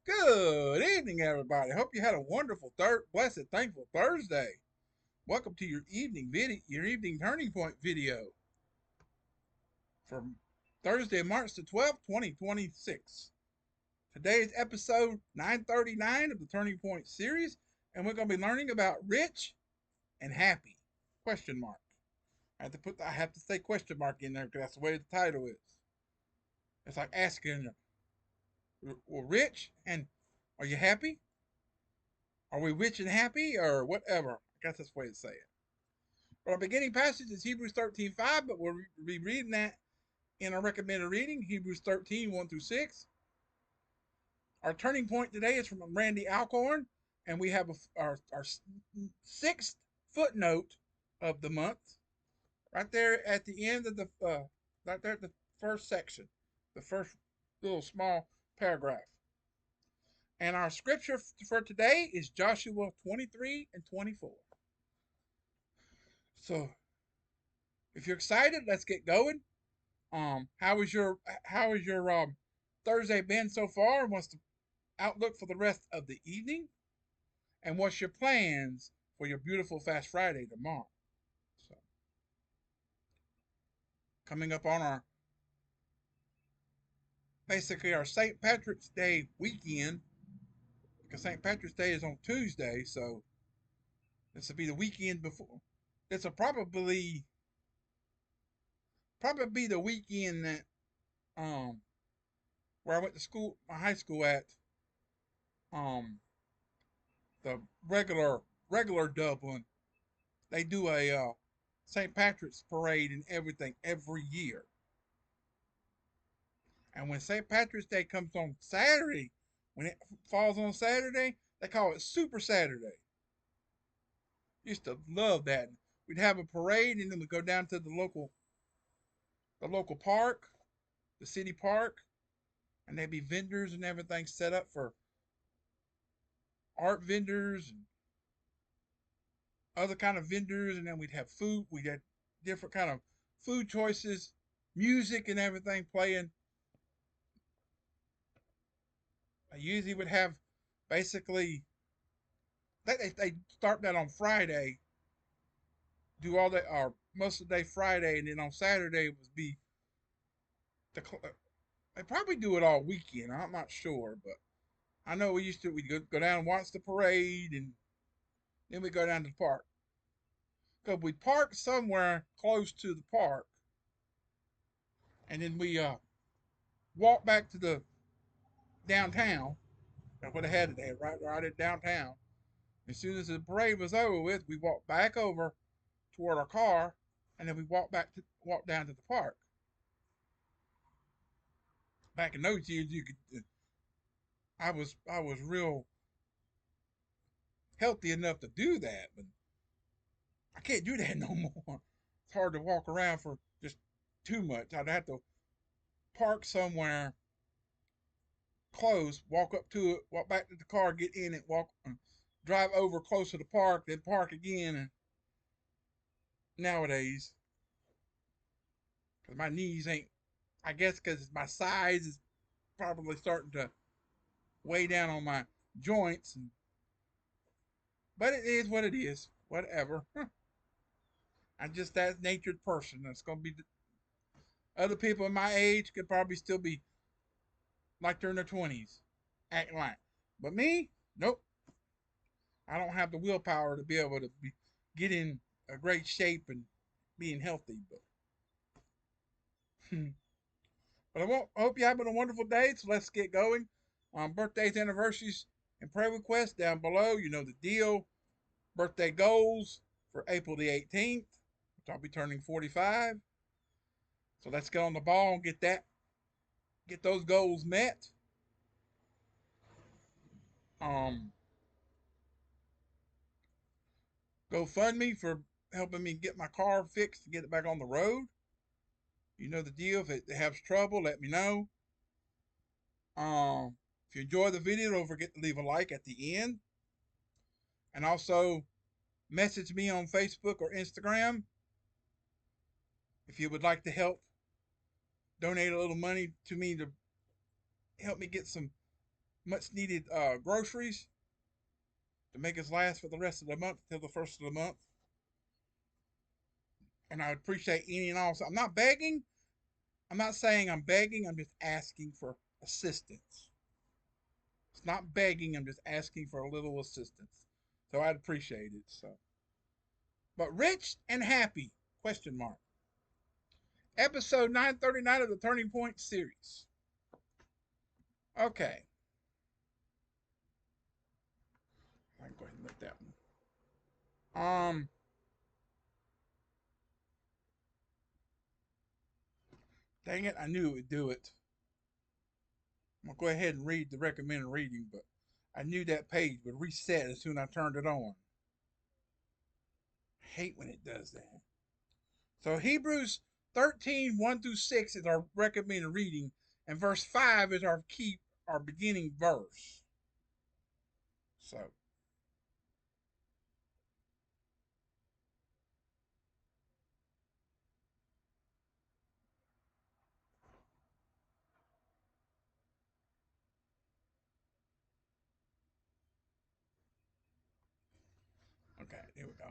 Good evening, everybody. Hope you had a wonderful, blessed, thankful Thursday. Welcome to your evening turning point video for Thursday, March the 12th, 2026. Today is episode 939 of the Turning Point series, and we're going to be learning about rich and happy. Question mark. I have to say question mark in there because that's the way the title is. It's like asking, well, rich and are you happy? Are we rich and happy or whatever? I guess that's the way to say it. But our beginning passage is Hebrews 13:5, but we'll be reading that in our recommended reading, Hebrews 13, 1 through 6. Our turning point today is from Randy Alcorn, and we have our sixth footnote of the month right there at the end of right there at the first section, the first little small paragraph. And our scripture for today is Joshua 23 and 24. So if you're excited, let's get going. How is your Thursday been so far? What's the outlook for the rest of the evening? And what's your plans for your beautiful Fast Friday tomorrow? So coming up on our basically our St. Patrick's Day weekend, because St. Patrick's Day is on Tuesday, so this will be the weekend before. This will probably be the weekend that um where I went to school, my high school at um the regular Dublin. They do a St. Patrick's parade and everything every year. And when St. Patrick's Day comes on Saturday, when it falls on Saturday, they call it Super Saturday. Used to love that. We'd have a parade and then we'd go down to the local park, the city park, and there'd be vendors and everything set up for art vendors and other kind of vendors, and then we'd have food. We'd have different kind of food choices, music and everything playing. I usually would have basically they start that on Friday, do all that or most of the day Friday, and then on Saturday would be the they probably do it all weekend. I'm not sure, but I know we'd go down and watch the parade, and then we go down to the park. Because we park somewhere close to the park, and then we walk back to the downtown. That's what they had today, right at downtown. As soon as the parade was over with, we walked back over toward our car, and then we walked down to the park. Back in those years, you could. I was real healthy enough to do that, but I can't do that no more. It's hard to walk around for just too much. I'd have to park somewhere close, walk up to it, walk back to the car, get in it, drive over close to the park, then park again. And nowadays, because my knees ain't, I guess because my size is probably starting to weigh down on my joints. But it is what it is. Whatever. I'm just that natured person. That's going to be other people in my age could probably still be like they're in their 20s, acting like. But me, nope. I don't have the willpower to be able to get in a great shape and being healthy. But I hope you're having a wonderful day. So let's get going. Birthdays, anniversaries, and prayer requests down below. You know the deal. Birthday goals for April the 18th, which I'll be turning 45. So let's get on the ball and get those goals met. Um, GoFundMe for helping me get my car fixed to get it back on the road. You know the deal. If it has trouble, let me know. If you enjoy the video, don't forget to leave a like at the end. And also message me on Facebook or Instagram if you would like to donate a little money to me to help me get some much needed groceries to make us last for the rest of the month till the first of the month. And I would appreciate any and all. So I'm not begging. I'm not saying I'm begging. I'm just asking for assistance. It's not begging. I'm just asking for a little assistance. So I'd appreciate it. So, but rich and happy? Question mark. Episode 939 of the Turning Point series. Okay. I can go ahead and let that one. Dang it, I knew it would do it. I'm gonna go ahead and read the recommended reading, but I knew that page would reset as soon as I turned it on. I hate when it does that. So Hebrews 13, 1 through 6 is our recommended reading, and verse 5 is our beginning verse. So okay, here we go.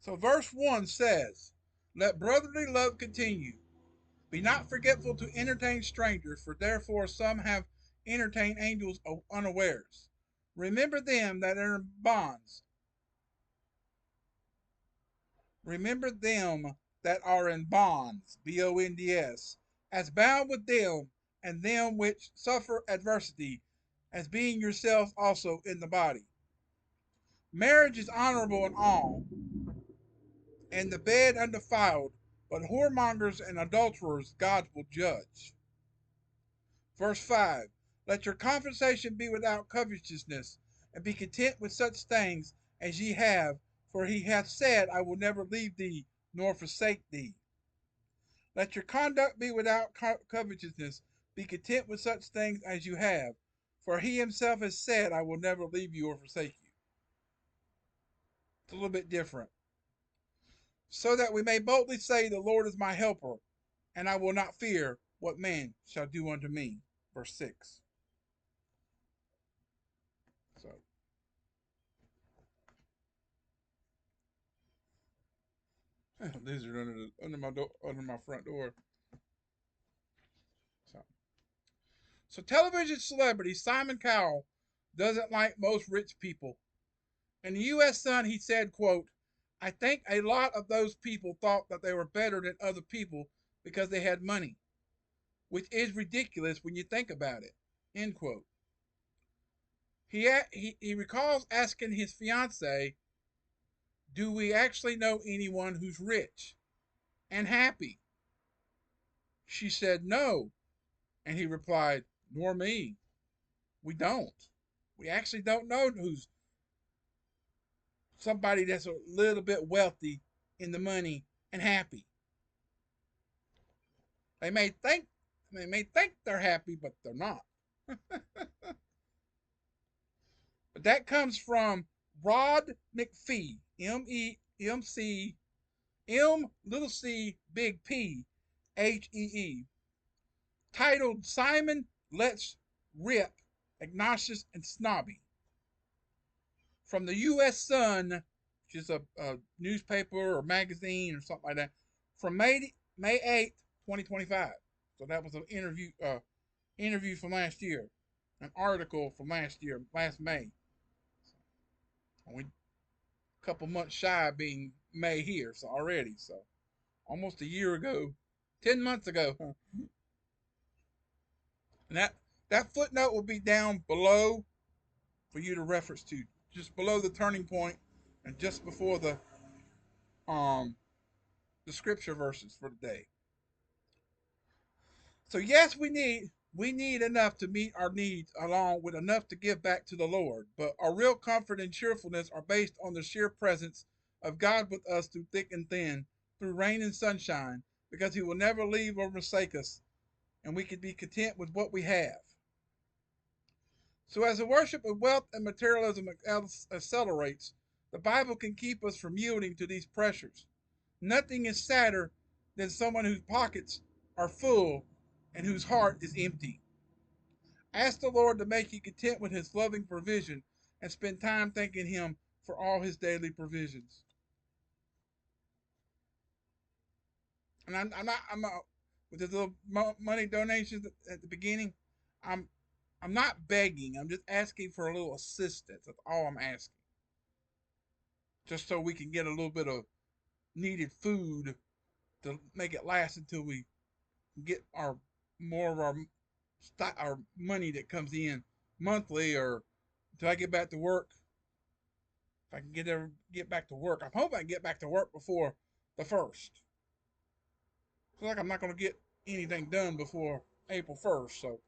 So verse 1 says, "Let brotherly love continue. Be not forgetful to entertain strangers, for therefore some have entertained angels unawares. Remember them that are in bonds. Remember them that are in bonds, bonds, as bound with them, and them which suffer adversity, as being yourselves also in the body. Marriage is honorable in all, and the bed undefiled, but whoremongers and adulterers God will judge." Verse 5, "Let your conversation be without covetousness, and be content with such things as ye have, for he hath said, I will never leave thee nor forsake thee. Let your conduct be without covetousness, be content with such things as you have, for he himself has said, I will never leave you or forsake you." It's a little bit different. "So that we may boldly say, the Lord is my helper, and I will not fear what man shall do unto me." Verse 6. So lizard under my front door. So, television celebrity Simon Cowell doesn't like most rich people. In the U.S. Sun, he said, quote, "I think a lot of those people thought that they were better than other people because they had money, which is ridiculous when you think about it." End quote. He recalls asking his fiancee, "Do we actually know anyone who's rich and happy?" She said, "No." And he replied, "Nor me. We don't. We actually don't know who's somebody that's a little bit wealthy in the money and happy. They may think they're happy, but they're not." But that comes from Rod McPhee, M little c big P Hee, titled "Simon Let's Rip Obnoxious and Snobby," from the U.S. Sun, which is a newspaper or magazine or something like that, from May 8th, 2025. So that was an interview from last year, an article from last year, last May. Only a couple months shy of being May here, so already, so almost a year ago, 10 months ago. And that footnote will be down below for you to reference to, just below the turning point, and just before um the scripture verses for today. So yes, we need enough to meet our needs, along with enough to give back to the Lord. But our real comfort and cheerfulness are based on the sheer presence of God with us through thick and thin, through rain and sunshine, because He will never leave or forsake us, and we can be content with what we have. So as the worship of wealth and materialism accelerates, the Bible can keep us from yielding to these pressures. Nothing is sadder than someone whose pockets are full and whose heart is empty. Ask the Lord to make you content with his loving provision and spend time thanking him for all his daily provisions. And I'm with the little money donations at the beginning. I'm I'm not begging. I'm just asking for a little assistance. That's all I'm asking. Just so we can get a little bit of needed food to make it last until we get our more of our money that comes in monthly, or until I get back to work. If I can get back to work, I'm hoping I can get back to work before the first. I feel like I'm not going to get anything done before April 1st. So,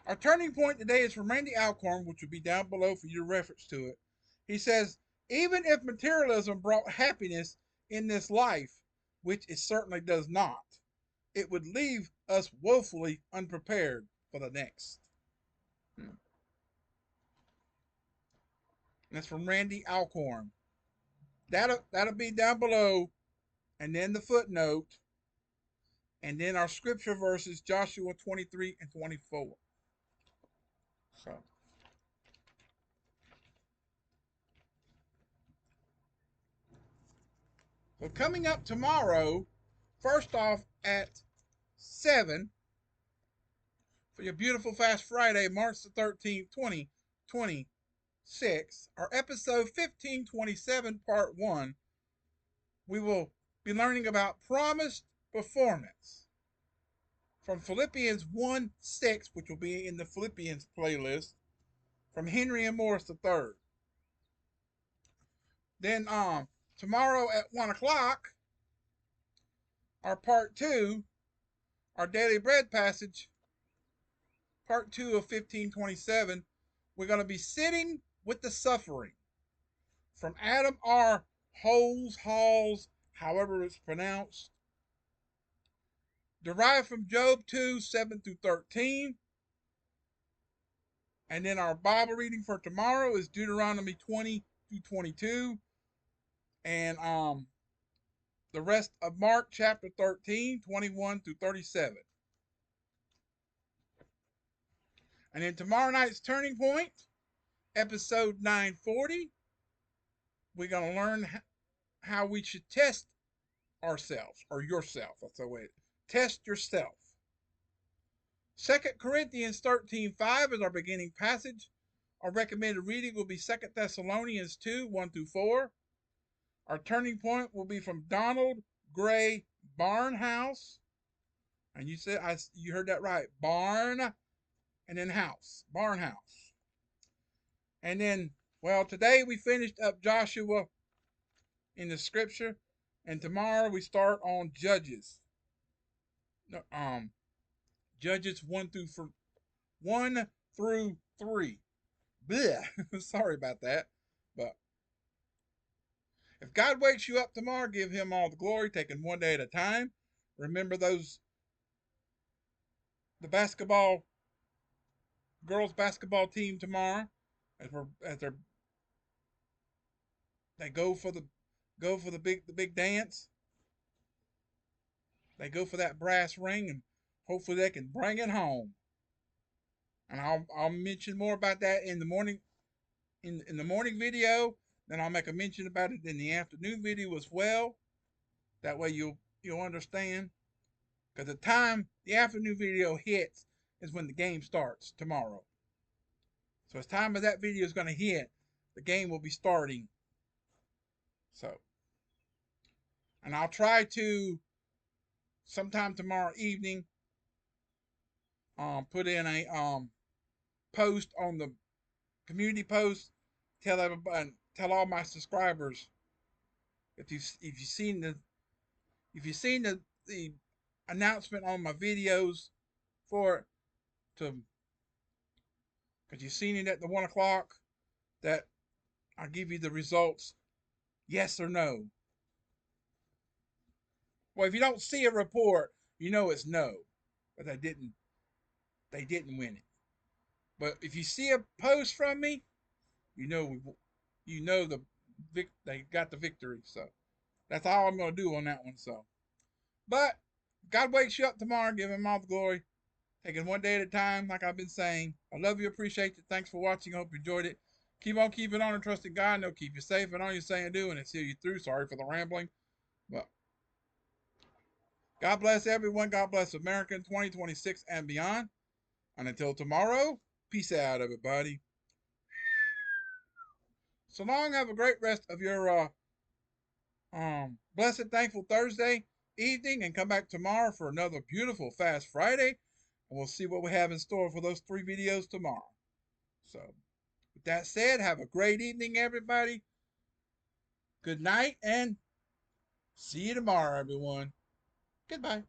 our turning point today is from Randy Alcorn, which will be down below for your reference to it. He says, even if materialism brought happiness in this life, which it certainly does not, it would leave us woefully unprepared for the next. And that's from Randy Alcorn. That'll be down below, and then the footnote, and then our scripture verses, Joshua 23 and 24. So coming up tomorrow, first off at 7 for your beautiful Fast Friday, March the 13th, 2026, our episode 1527, part 1, we will be learning about promised performance from Philippians 1:6, which will be in the Philippians playlist, from Henry and Morris III. Then tomorrow at 1 o'clock, our part 2, our daily bread passage, part 2 of 1527, we're going to be sitting with the suffering from Adam R. Halls, however it's pronounced, derived from Job 2, 7 through 13. And then our Bible reading for tomorrow is Deuteronomy 20 through 22. And the rest of Mark chapter 13, 21 through 37. And then tomorrow night's Turning Point, episode 940, we're going to learn how we should test ourselves, or yourself. That's the way. Test yourself. 2 Corinthians 13:5 is our beginning passage. Our recommended reading will be 2 Thessalonians 2, 1 through 4. Our turning point will be from Donald Gray Barnhouse. And you heard that right. Barn and then house. Barnhouse. And then, well, today we finished up Joshua in the scripture. And tomorrow we start on Judges. Judges 1 through 3. Blech. Sorry about that. But if God wakes you up tomorrow, give him all the glory, taking one day at a time. Remember the girls basketball team tomorrow, they go for the big dance. They go for that brass ring, and hopefully they can bring it home. And I'll mention more about that in the morning in the morning video. Then I'll make a mention about it in the afternoon video as well. That way you'll understand. Because the time the afternoon video hits is when the game starts tomorrow. So as time of that video is going to hit, the game will be starting. So, and I'll try to sometime tomorrow evening put in a post on the community post. Tell everybody, tell all my subscribers if you've seen the announcement on my videos for it, because you've seen it at the 1 o'clock, that I'll give you the results, yes or no. Well, if you don't see a report, you know it's no, but they didn't win it. But if you see a post from me, you know they got the victory. So that's all I'm going to do on that one. So, but God wakes you up tomorrow, give him all the glory. Taking one day at a time, like I've been saying. I love you, appreciate you. Thanks for watching. Hope you enjoyed it. Keep on keeping on and trusting God, and He'll keep you safe and all you say and do, and He'll see you through. Sorry for the rambling. But God bless everyone. God bless America in 2026 and beyond. And until tomorrow, peace out, everybody. So long. Have a great rest of your blessed, thankful Thursday evening, and come back tomorrow for another beautiful Fast Friday. And we'll see what we have in store for those 3 videos tomorrow. So, with that said, have a great evening, everybody. Good night, and see you tomorrow, everyone. Goodbye.